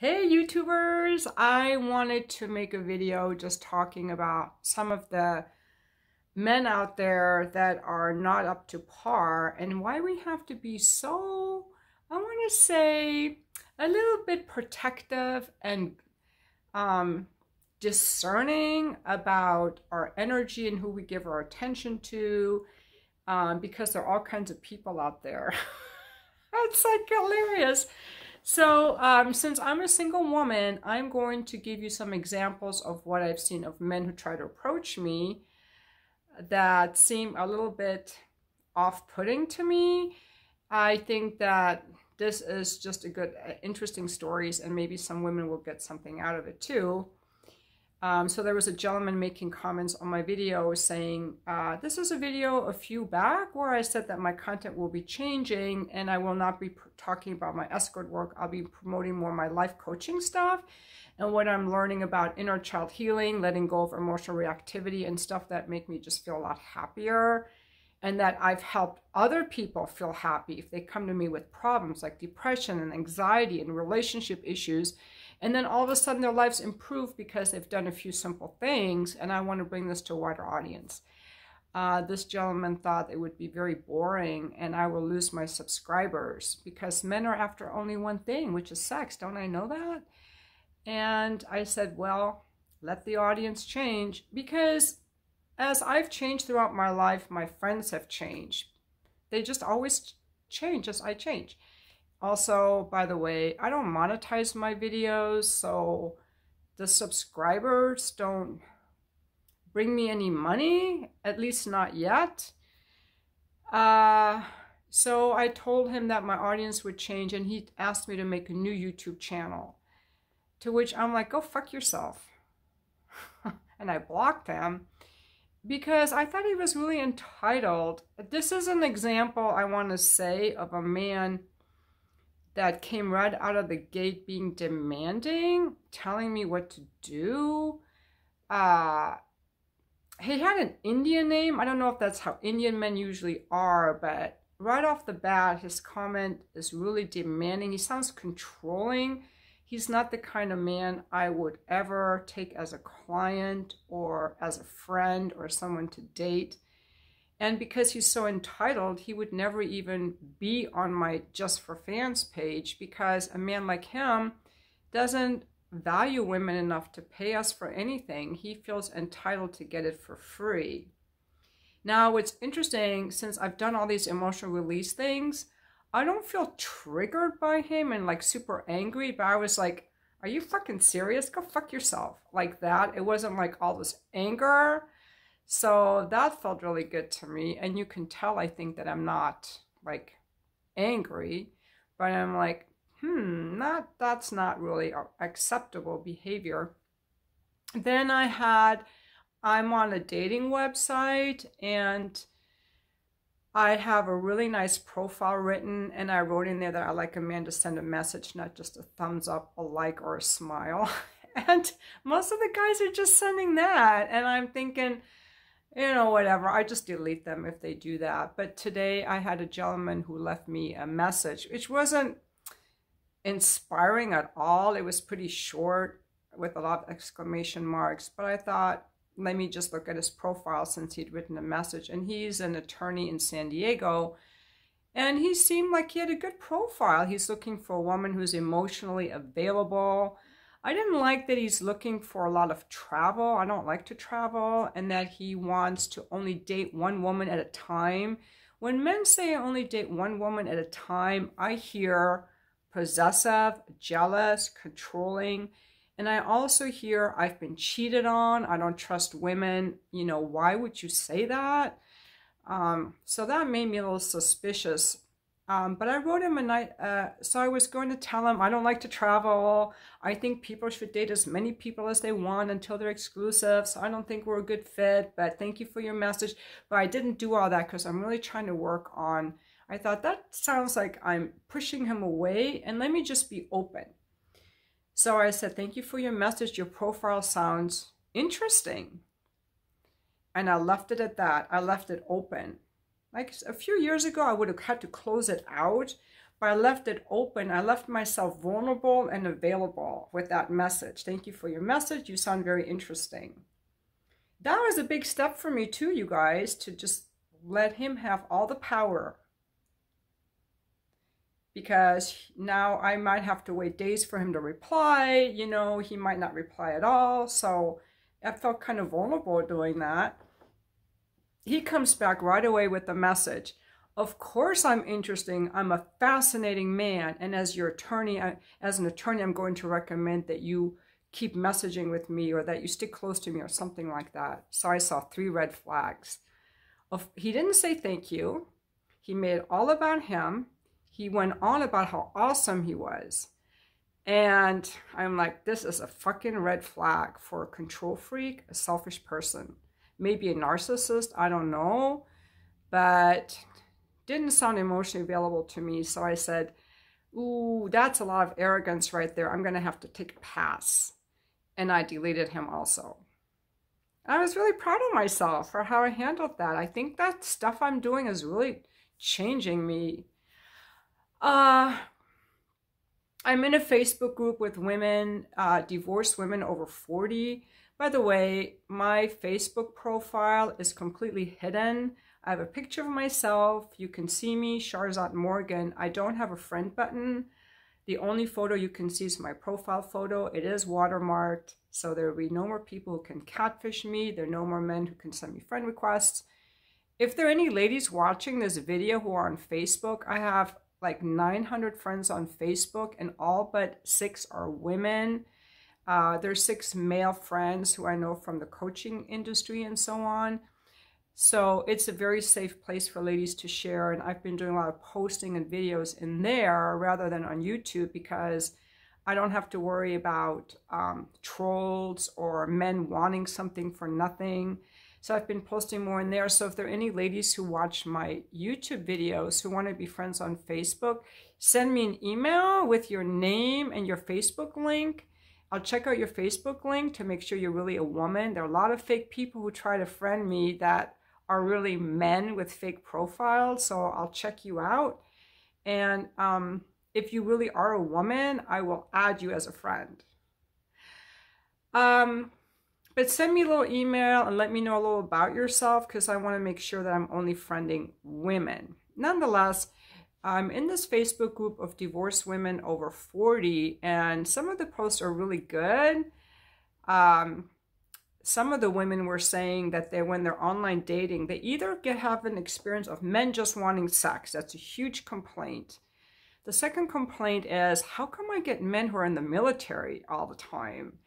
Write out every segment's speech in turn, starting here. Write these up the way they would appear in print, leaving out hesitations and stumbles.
Hey YouTubers, I wanted to make a video just talking about some of the men out there that are not up to par and why we have to be so, I want to say, a little bit protective and discerning about our energy and who we give our attention to, because there are all kinds of people out there. It's like hilarious. So since I'm a single woman, I'm going to give you some examples of what I've seen of men who try to approach me that seem a little bit off-putting to me. I think that this is just a good, interesting stories, and maybe some women will get something out of it too. So there was a gentleman making comments on my video saying, this is a video a few back where I said that my content will be changing and I will not be talking about my escort work. I'll be promoting more my life coaching stuff and what I'm learning about inner child healing, letting go of emotional reactivity and stuff that make me just feel a lot happier, and that I've helped other people feel happy if they come to me with problems like depression and anxiety and relationship issues. And then all of a sudden their lives improve because they've done a few simple things, and I want to bring this to a wider audience. This gentleman thought it would be very boring and I will lose my subscribers because men are after only one thing, which is sex. Don't I know that? And I said, well, let the audience change, because as I've changed throughout my life, my friends have changed. They just always change as I change. Also, by the way, I don't monetize my videos, so the subscribers don't bring me any money, at least not yet. So I told him that my audience would change, and he asked me to make a new YouTube channel, to which I'm like, go fuck yourself. And I blocked him because I thought he was really entitled. This is an example, I want to say, of a man that came right out of the gate being demanding, telling me what to do. He had an Indian name. I don't know if that's how Indian men usually are, but right off the bat, his comment is really demanding. He sounds controlling. He's not the kind of man I would ever take as a client or as a friend or someone to date. And because he's so entitled, he would never even be on my Just for Fans page, because a man like him doesn't value women enough to pay us for anything. He feels entitled to get it for free. Now, what's interesting, since I've done all these emotional release things, I don't feel triggered by him and like super angry, but I was like, are you fucking serious? Go fuck yourself. Like that. It wasn't like all this anger. So that felt really good to me. And you can tell, I think, that I'm not like angry, but I'm like, that's not really acceptable behavior. Then I'm on a dating website, and I have a really nice profile written, and I wrote in there that I like a man to send a message, not just a thumbs up, a like, or a smile. And most of the guys are just sending that. And I'm thinking, you know, whatever, I just delete them if they do that. But today I had a gentleman who left me a message, which wasn't inspiring at all. It was pretty short with a lot of exclamation marks. But I thought, let me just look at his profile since he'd written a message. And he's an attorney in San Diego. And he seemed like he had a good profile. He's looking for a woman who's emotionally available. I didn't like that he's looking for a lot of travel. I don't like to travel. And that he wants to only date one woman at a time. When men say only date one woman at a time, I hear possessive, jealous, controlling. And I also hear I've been cheated on. I don't trust women. You know, why would you say that? So that made me a little suspicious. But I wrote him a night, so I was going to tell him I don't like to travel. I think people should date as many people as they want until they're exclusive. So I don't think we're a good fit, but thank you for your message. But I didn't do all that because I'm really trying to work on, I thought that sounds like I'm pushing him away, and let me just be open. So I said, thank you for your message. Your profile sounds interesting. And I left it at that. I left it open. Like a few years ago, I would have had to close it out, but I left it open. I left myself vulnerable and available with that message. Thank you for your message. You sound very interesting. That was a big step for me too, you guys, to just let him have all the power. Because now I might have to wait days for him to reply. You know, he might not reply at all. So I felt kind of vulnerable doing that. He comes back right away with the message. Of course I'm interesting. I'm a fascinating man. And as your attorney, as an attorney, I'm going to recommend that you keep messaging with me, or that you stick close to me, or something like that. So I saw 3 red flags. He didn't say thank you. He made it all about him. He went on about how awesome he was. And I'm like, this is a fucking red flag for a control freak, a selfish person. Maybe a narcissist, I don't know. But didn't sound emotionally available to me. So I said, ooh, that's a lot of arrogance right there. I'm going to have to take a pass. And I deleted him also. I was really proud of myself for how I handled that. I think that stuff I'm doing is really changing me. I'm in a Facebook group with women, divorced women over 40. By the way, my Facebook profile is completely hidden. I have a picture of myself. You can see me, Sharzad Morgan. I don't have a friend button. The only photo you can see is my profile photo. It is watermarked, so there will be no more people who can catfish me. There are no more men who can send me friend requests. If there are any ladies watching this video who are on Facebook, I have like 900 friends on Facebook, and all but 6 are women. There's 6 male friends who I know from the coaching industry and so on. So it's a very safe place for ladies to share. And I've been doing a lot of posting and videos in there rather than on YouTube, because I don't have to worry about trolls or men wanting something for nothing. So I've been posting more in there. So if there are any ladies who watch my YouTube videos who want to be friends on Facebook, send me an email with your name and your Facebook link. I'll check out your Facebook link to make sure you're really a woman. There are a lot of fake people who try to friend me that are really men with fake profiles. So I'll check you out. And if you really are a woman, I will add you as a friend. But send me a little email and let me know a little about yourself, because I want to make sure that I'm only friending women. Nonetheless, I'm in this Facebook group of divorced women over 40, and some of the posts are really good. Some of the women were saying that when they're online dating, they either have an experience of men just wanting sex. That's a huge complaint. The second complaint is, how come I get men who are in the military all the time?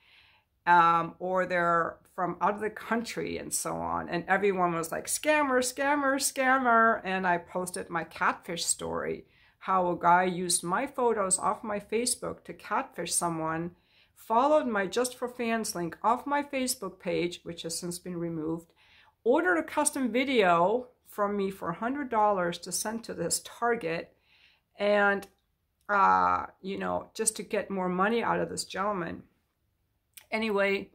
Or they're from out of the country and so on. And everyone was like, scammer, scammer, scammer. And I posted my catfish story, how a guy used my photos off my Facebook to catfish someone, followed my Just for Fans link off my Facebook page, which has since been removed, ordered a custom video from me for $100 to send to this target, and, you know, just to get more money out of this gentleman. Anyway,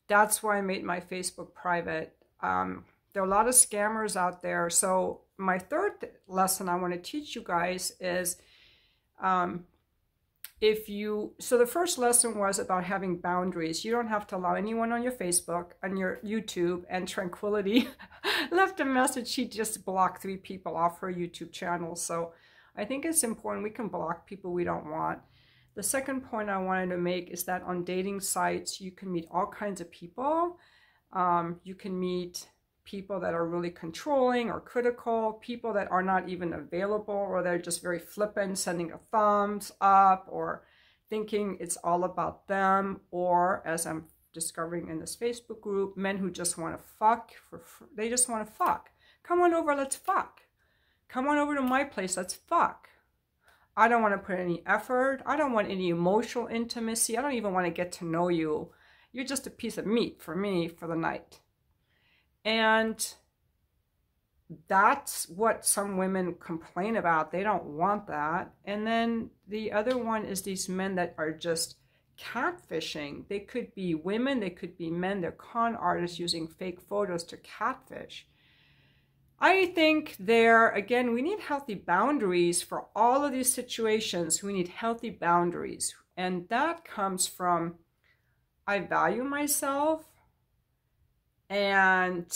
that's why I made my Facebook private. There are a lot of scammers out there. So my third lesson I want to teach you guys is, so the first lesson was about having boundaries. You don't have to allow anyone on your Facebook, on your YouTube, and Tranquility left a message. She just blocked 3 people off her YouTube channel. So I think it's important we can block people we don't want. The second point I wanted to make is that on dating sites, you can meet all kinds of people. You can meet people that are really controlling or critical, people that are not even available, or they're just very flippant, sending a thumbs up or thinking it's all about them, or, as I'm discovering in this Facebook group, men who just want to fuck. They just want to fuck. Come on over, let's fuck. Come on over to my place, let's fuck. I don't want to put any effort. I don't want any emotional intimacy. I don't even want to get to know you. You're just a piece of meat for me for the night. And that's what some women complain about. They don't want that. And then the other one is these men that are just catfishing. They could be women, they could be men. They're con artists using fake photos to catfish. I think there, again, we need healthy boundaries for all of these situations. We need healthy boundaries. And that comes from, I value myself, and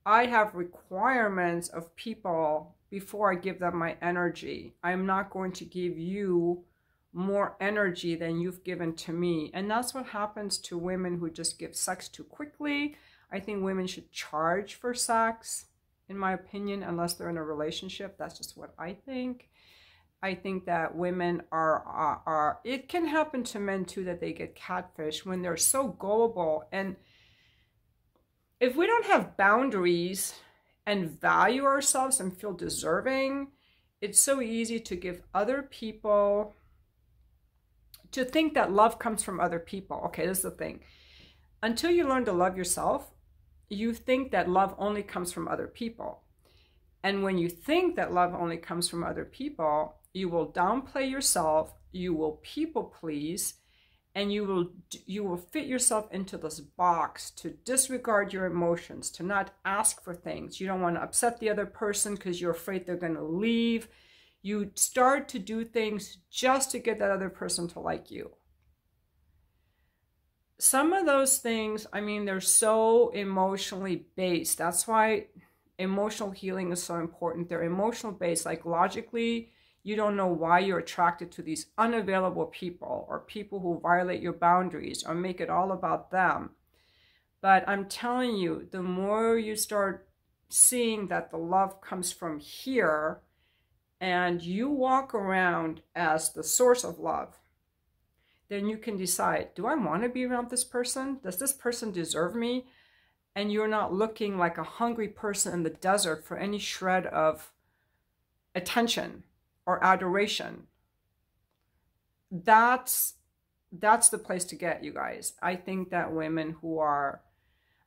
I have requirements of people before I give them my energy. I'm not going to give you more energy than you've given to me. And that's what happens to women who just give sex too quickly. I think women should charge for sex, in my opinion, unless they're in a relationship. That's just what I think. I think that women are it can happen to men too, that they get catfish when they're so gullible. And if we don't have boundaries and value ourselves and feel deserving, it's so easy to give other people, to think that love comes from other people. Okay, this is the thing. Until you learn to love yourself, you think that love only comes from other people. And when you think that love only comes from other people, you will downplay yourself, you will people please, and you will fit yourself into this box to disregard your emotions, to not ask for things. You don't want to upset the other person because you're afraid they're going to leave. You start to do things just to get that other person to like you. Some of those things, I mean, they're so emotionally based. That's why emotional healing is so important. They're emotional based. Like logically, you don't know why you're attracted to these unavailable people or people who violate your boundaries or make it all about them. But I'm telling you, the more you start seeing that the love comes from here and you walk around as the source of love, then you can decide, do I want to be around this person? Does this person deserve me? And you're not looking like a hungry person in the desert for any shred of attention or adoration. That's the place to get, you guys. I think that women who are,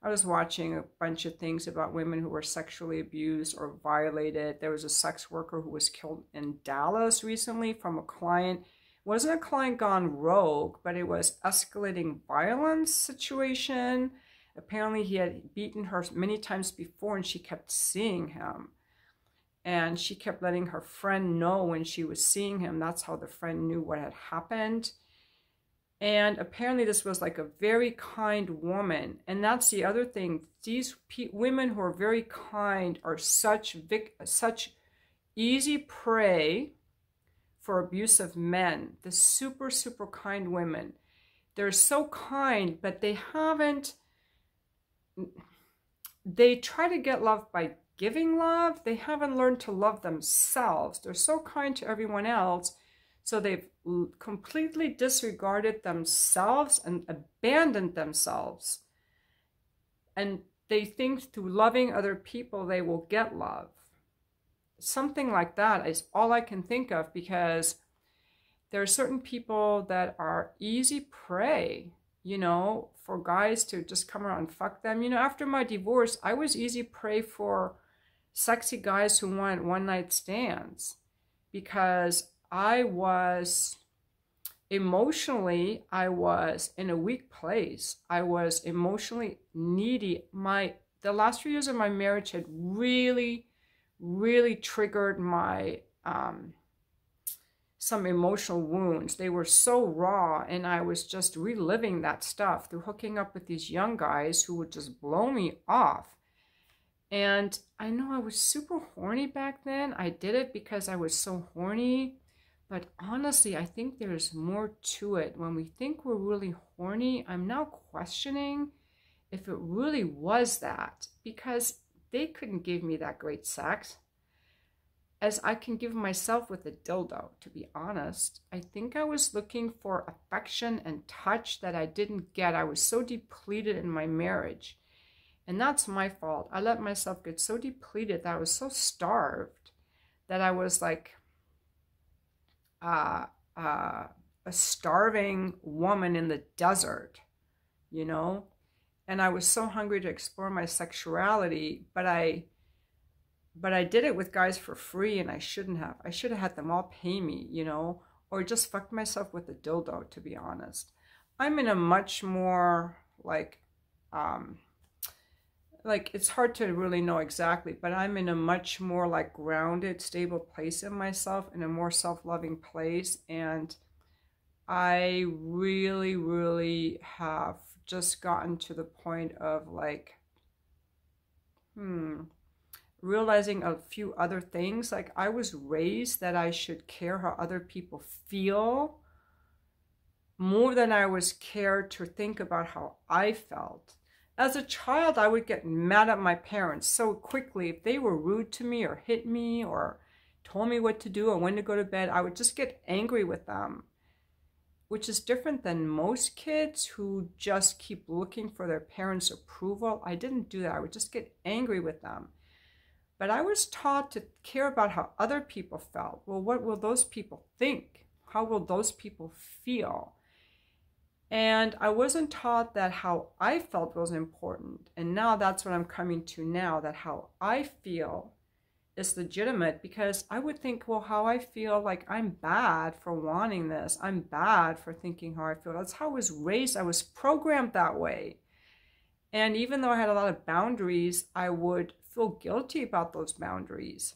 I was watching a bunch of things about women who were sexually abused or violated. There was a sex worker who was killed in Dallas recently from a client. It wasn't a client gone rogue, but it was escalating violence situation. Apparently he had beaten her many times before and she kept seeing him. And she kept letting her friend know when she was seeing him. That's how the friend knew what had happened. And apparently this was like a very kind woman. And that's the other thing. These women who are very kind are such easy prey for abusive men. The super, super kind women. They're so kind, but they try to get love by giving love. They haven't learned to love themselves. They're so kind to everyone else, so they've completely disregarded themselves and abandoned themselves. And they think through loving other people they will get love. Something like that is all I can think of, because there are certain people that are easy prey, you know, for guys to just come around and fuck them. You know, after my divorce, I was easy prey for sexy guys who want one-night stands, because I was emotionally, I was in a weak place. I was emotionally needy. The last few years of my marriage had really, really triggered my some emotional wounds. They were so raw, and I was just reliving that stuff through hooking up with these young guys who would just blow me off. And I know I was super horny back then. I did it because I was so horny. But honestly, I think there's more to it. When we think we're really horny, I'm now questioning if it really was that, because they couldn't give me that great sex as I can give myself with a dildo, to be honest. I think I was looking for affection and touch that I didn't get. I was so depleted in my marriage. And that's my fault. I let myself get so depleted that I was so starved that I was like a starving woman in the desert, you know? And I was so hungry to explore my sexuality, but I did it with guys for free, and I shouldn't have. I should have had them all pay me, you know, or just fucked myself with a dildo, to be honest. I'm in a much more like like, it's hard to really know exactly, but I'm in a much more like grounded, stable place in myself, in a more self-loving place. And I really, really have just gotten to the point of like, realizing a few other things. Like, I was raised that I should care how other people feel more than I was cared to think about how I felt. As a child, I would get mad at my parents so quickly. If they were rude to me or hit me or told me what to do or when to go to bed, I would just get angry with them, which is different than most kids who just keep looking for their parents' approval. I didn't do that. I would just get angry with them. But I was taught to care about how other people felt. Well, what will those people think? How will those people feel? And I wasn't taught that how I felt was important. And now that's what I'm coming to now, that how I feel is legitimate, because I would think, well, how I feel, like I'm bad for wanting this. I'm bad for thinking how I feel. That's how I was raised. I was programmed that way. And even though I had a lot of boundaries, I would feel guilty about those boundaries.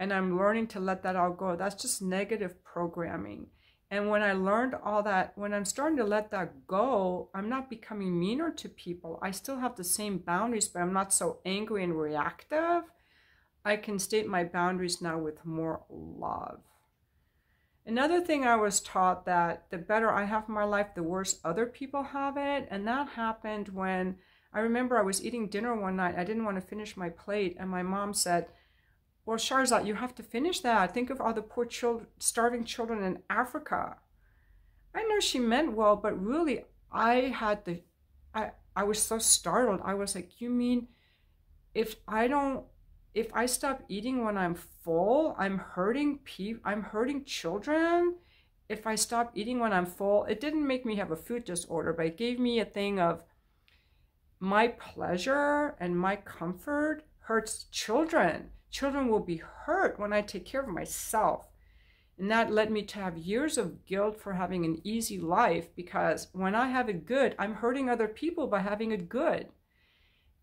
And I'm learning to let that all go. That's just negative programming. And when I learned all that, when I'm starting to let that go, I'm not becoming meaner to people. I still have the same boundaries, but I'm not so angry and reactive. I can state my boundaries now with more love. Another thing I was taught, that the better I have my life, the worse other people have it. And that happened when I remember I was eating dinner one night. I didn't want to finish my plate. And my mom said, well, Sharzad, you have to finish that. Think of all the poor children, starving children in Africa. I know she meant well, but really I was so startled. I was like, you mean if I stop eating when I'm full, I'm hurting children? If I stop eating when I'm full, it didn't make me have a food disorder, but it gave me a thing of my pleasure and my comfort hurts children. Children will be hurt when I take care of myself. And that led me to have years of guilt for having an easy life, because when I have it good, I'm hurting other people by having it good.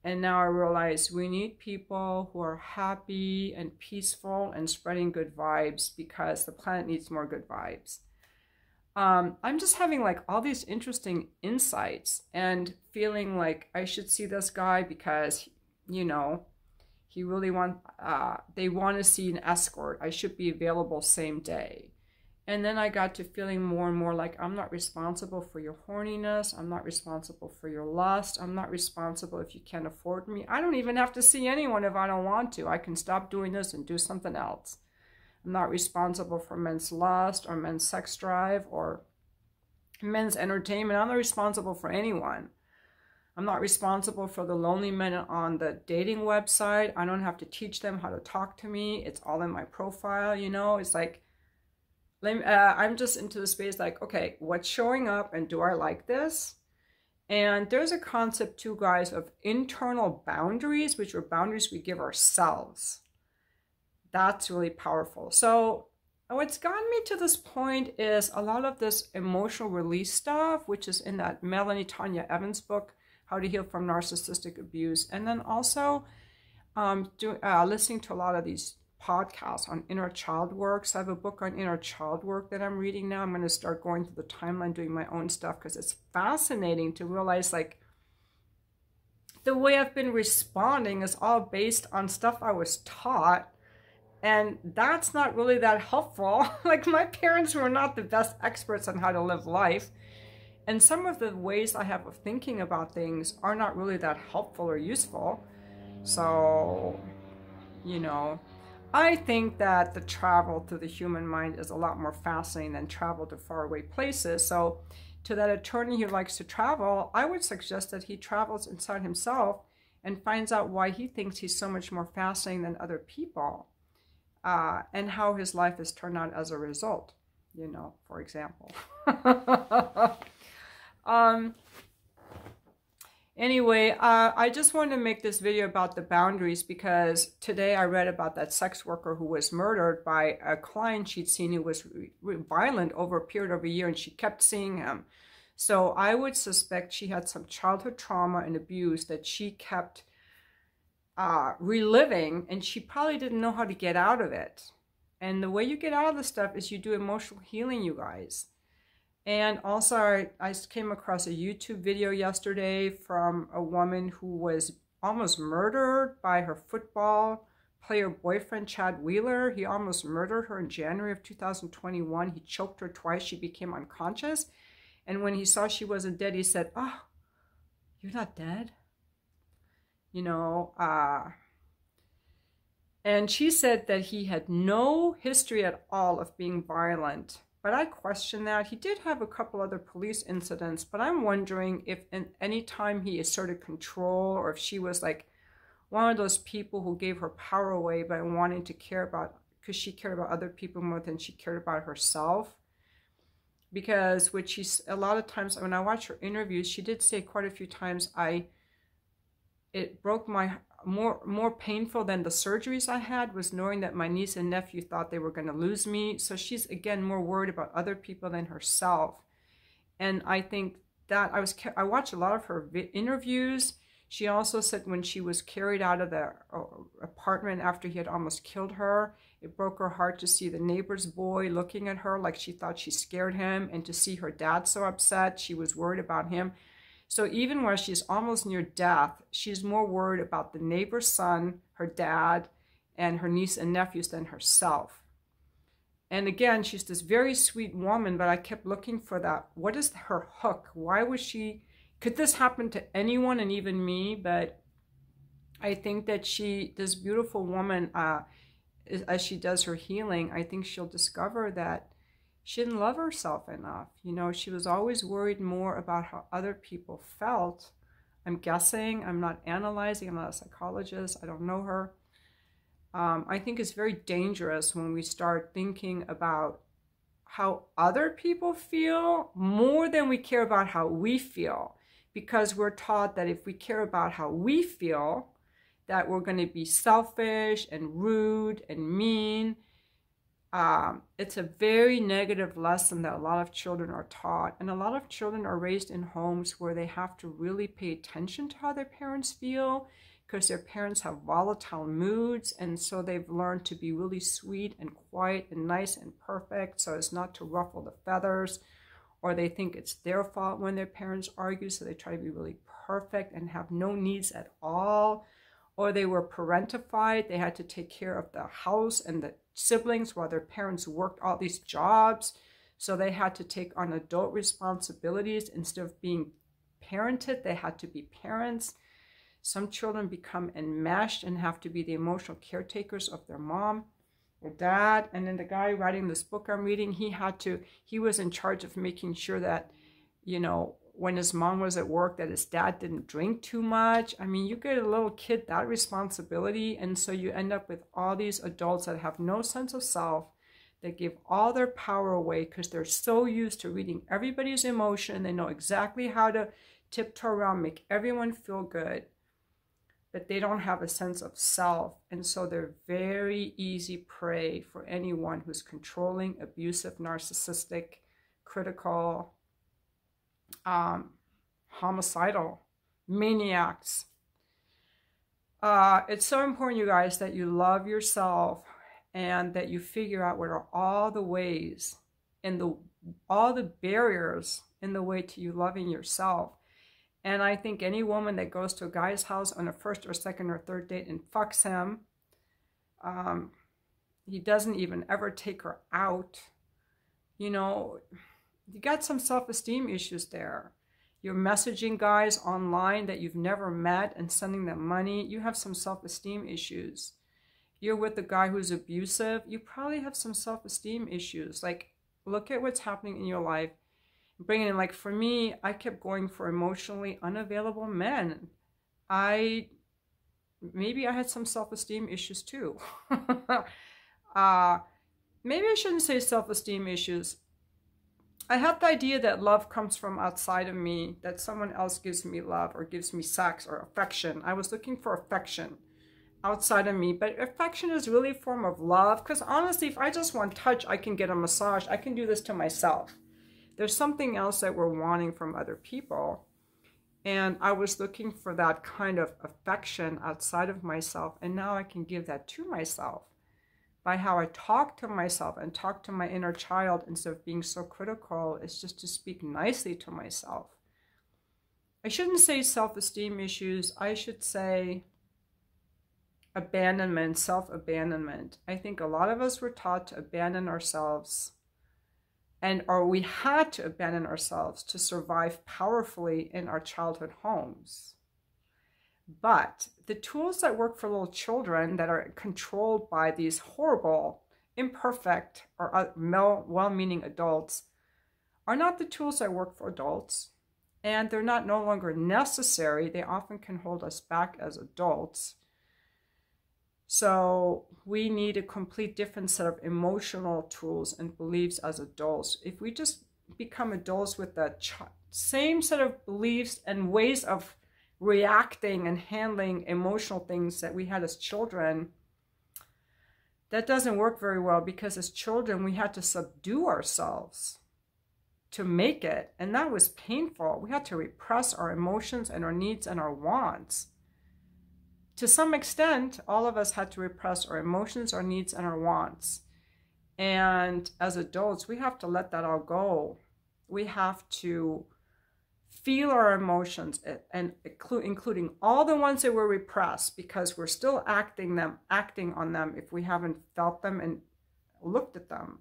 And now I realize we need people who are happy and peaceful and spreading good vibes, because the planet needs more good vibes. I'm just having like all these interesting insights and feeling like I should see this guy because, you know, he really they want to see an escort. I should be available same day. And then I got to feeling more and more like I'm not responsible for your horniness. I'm not responsible for your lust. I'm not responsible if you can't afford me. I don't even have to see anyone if I don't want to. I can stop doing this and do something else. I'm not responsible for men's lust or men's sex drive or men's entertainment. I'm not responsible for anyone. I'm not responsible for the lonely men on the dating website. I don't have to teach them how to talk to me. It's all in my profile, you know. It's like, I'm just into the space like, okay, what's showing up and do I like this? And there's a concept too, guys, of internal boundaries, which are boundaries we give ourselves. That's really powerful. So what's gotten me to this point is a lot of this emotional release stuff, which is in that Melanie Tanya Evans book, How to Heal from Narcissistic Abuse. And then also listening to a lot of these podcasts on inner child work. So I have a book on inner child work that I'm reading now. I'm going to start going through the timeline, doing my own stuff, because it's fascinating to realize like the way I've been responding is all based on stuff I was taught. And that's not really that helpful. Like, my parents were not the best experts on how to live life. And some of the ways I have of thinking about things are not really that helpful or useful. So, you know, I think that the travel through the human mind is a lot more fascinating than travel to faraway places. So to that attorney who likes to travel, I would suggest that he travels inside himself and finds out why he thinks he's so much more fascinating than other people. And how his life has turned out as a result, you know, for example. Anyway, I just wanted to make this video about the boundaries, because today I read about that sex worker who was murdered by a client she'd seen who was violent over a period of a year, and she kept seeing him. So I would suspect she had some childhood trauma and abuse that she kept reliving, and she probably didn't know how to get out of it. And the way you get out of the stuff is you do emotional healing, you guys. And also, I came across a YouTube video yesterday from a woman who was almost murdered by her football player boyfriend, Chad Wheeler. He almost murdered her in January of 2021. He choked her twice. She became unconscious. And when he saw she wasn't dead, he said, "Oh, you're not dead?" You know, and she said that he had no history at all of being violent. But I question that. He did have a couple other police incidents, but I'm wondering if in any time he asserted control, or if she was like one of those people who gave her power away by wanting to care about, because she cared about other people more than she cared about herself. Because what she's, a lot of times when I watch her interviews, she did say quite a few times, it broke my, more painful than the surgeries I had was knowing that my niece and nephew thought they were going to lose me. So she's, again, more worried about other people than herself. And I think that I watched a lot of her interviews. She also said when she was carried out of the apartment after he had almost killed her, it broke her heart to see the neighbor's boy looking at her like she thought she scared him, and to see her dad so upset. She was worried about him. So even while she's almost near death, she's more worried about the neighbor's son, her dad, and her niece and nephews than herself. And again, she's this very sweet woman, but I kept looking for that. What is her hook? Why was she, could this happen to anyone and even me? But I think that this beautiful woman, as she does her healing, I think she'll discover that she didn't love herself enough. You know, she was always worried more about how other people felt. I'm guessing, I'm not analyzing, I'm not a psychologist, I don't know her. I think it's very dangerous when we start thinking about how other people feel more than we care about how we feel. Because we're taught that if we care about how we feel, that we're going to be selfish and rude and mean. It's a very negative lesson that a lot of children are taught, and a lot of children are raised in homes where they have to really pay attention to how their parents feel, because their parents have volatile moods, and so they've learned to be really sweet and quiet and nice and perfect so as not to ruffle the feathers, or they think it's their fault when their parents argue, so they try to be really perfect and have no needs at all. Or they were parentified, they had to take care of the house and the siblings while their parents worked all these jobs. So they had to take on adult responsibilities instead of being parented. They had to be parents. Some children become enmeshed and have to be the emotional caretakers of their mom or dad. And then the guy writing this book I'm reading, he was in charge of making sure that, you know, when his mom was at work, that his dad didn't drink too much. I mean, you get a little kid that responsibility, and so you end up with all these adults that have no sense of self, that give all their power away because they're so used to reading everybody's emotion. They know exactly how to tiptoe around, make everyone feel good, but they don't have a sense of self. And so they're very easy prey for anyone who's controlling, abusive, narcissistic, critical, homicidal, maniacs. It's so important, you guys, that you love yourself and that you figure out what are all the ways and all the barriers in the way to you loving yourself. And I think any woman that goes to a guy's house on a first or second or third date and fucks him, he doesn't even ever take her out, you know, you got some self-esteem issues there. You're messaging guys online that you've never met and sending them money. You have some self-esteem issues. You're with a guy who's abusive. You probably have some self-esteem issues. Like, look at what's happening in your life. Bring it in. Like, for me, I kept going for emotionally unavailable men. Maybe I had some self-esteem issues too. Maybe I shouldn't say self-esteem issues. I had the idea that love comes from outside of me, that someone else gives me love or gives me sex or affection. I was looking for affection outside of me, but affection is really a form of love, because honestly, if I just want touch, I can get a massage. I can do this to myself. There's something else that we're wanting from other people. And I was looking for that kind of affection outside of myself. And now I can give that to myself by how I talk to myself and talk to my inner child instead of being so critical. It's just to speak nicely to myself. I shouldn't say self-esteem issues. I should say abandonment, self-abandonment. I think a lot of us were taught to abandon ourselves, or we had to abandon ourselves to survive powerfully in our childhood homes. But the tools that work for little children that are controlled by these horrible, imperfect, or well-meaning adults are not the tools that work for adults. And they're not no longer necessary. They often can hold us back as adults. So we need a complete different set of emotional tools and beliefs as adults. If we just become adults with the same set of beliefs and ways of reacting and handling emotional things that we had as children, that doesn't work very well, because as children we had to subdue ourselves to make it, and that was painful. We had to repress our emotions and our needs and our wants. To some extent, all of us had to repress our emotions, our needs, and our wants. And as adults, we have to let that all go. We have to feel our emotions, and including all the ones that were repressed, because we're still acting on them if we haven't felt them and looked at them.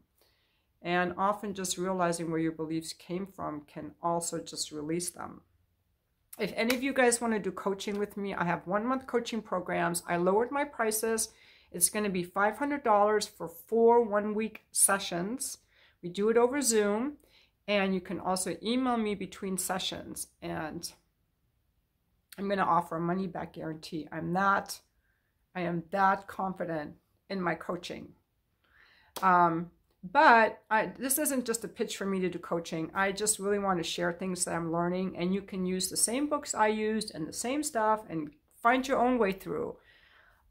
And often just realizing where your beliefs came from can also just release them. If any of you guys want to do coaching with me, I have 1-month coaching programs. I lowered my prices. It's going to be $500 for 4 one-week sessions. We do it over Zoom. And you can also email me between sessions. And I'm going to offer a money-back guarantee. I am that confident in my coaching. But this isn't just a pitch for me to do coaching. I just really want to share things that I'm learning, and you can use the same books I used and the same stuff and find your own way through.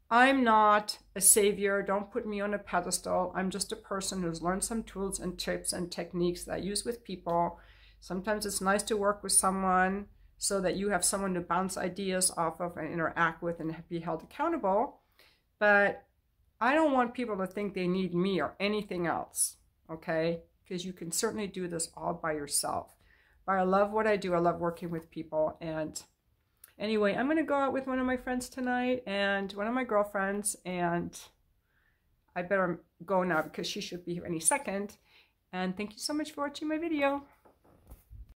I'm not a savior. Don't put me on a pedestal. I'm just a person who's learned some tools and tips and techniques that I use with people. Sometimes it's nice to work with someone so that you have someone to bounce ideas off of and interact with and be held accountable. But I don't want people to think they need me or anything else, okay? Because you can certainly do this all by yourself. But I love what I do. I love working with people. And anyway, I'm going to go out with one of my friends tonight and one of my girlfriends. And I better go now because she should be here any second. And thank you so much for watching my video.